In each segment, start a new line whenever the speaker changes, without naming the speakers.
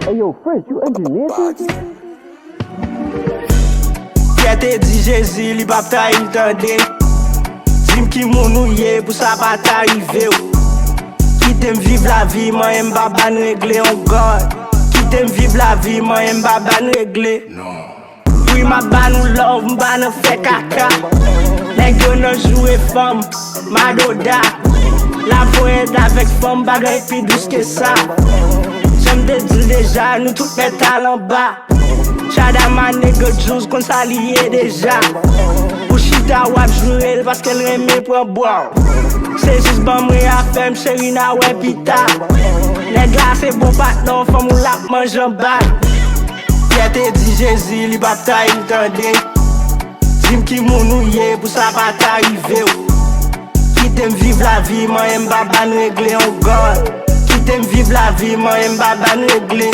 Hey yo, French, you engineer this?
Te di Jésus, li pa ta il tande. Dim ki moun ou ye pou sa pa t'arive ou. Kitem vive la vie, man yem ba ban regle on God. Kitem vive la vie, man yem ba ban regle. Oui ma ban ou love, mba nan fe kaka. Nèg yo nan joue femme, madoda. La voyed avec femme, bagay pi douce que ça. J'aime te dire déjà, nous tout met talent bas. Chada ma nègre juice kon sa liye déjà. Ou chita wap jurel parce qu'elle reme pour boire. C'est juste bon mre a fem chéri na wè pita. Nèg la c'est bon patron, femme ou la mange en bas. Pierre te di Jésus, li pa ta il tande. Dim ki moun ou ye pou sa pa t'arive ou. Kitem vive la vie, man yem ba ban regle on God. Kitem vive la vie, man yem ba ban regle.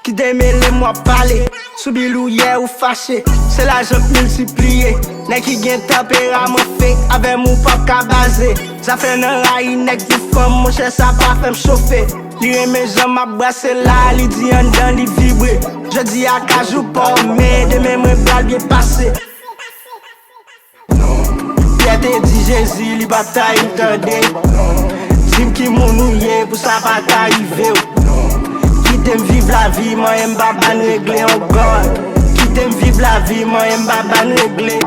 Qui démêle moi parler, soubilou hier ou fâché, c'est l'argent multiplié. Nèg qui gen tempérament fait, avec mon pop ka basé. Ça fait nan ray nèg pou femme, mon cher ça pas fait m'chauffer. Li reme jan m'a brassé là, li di an dan li vibre. Je dis à cajou pas, mais demain moi bral bien passé. Pierre te di Jésus, li pa ta il tande. Dim ki moun ou ye pou sa pa t'arive ou. Kitem vive la vie, man yem ba ban regle on God. Kitem vive la vie, man yem ba ban regle.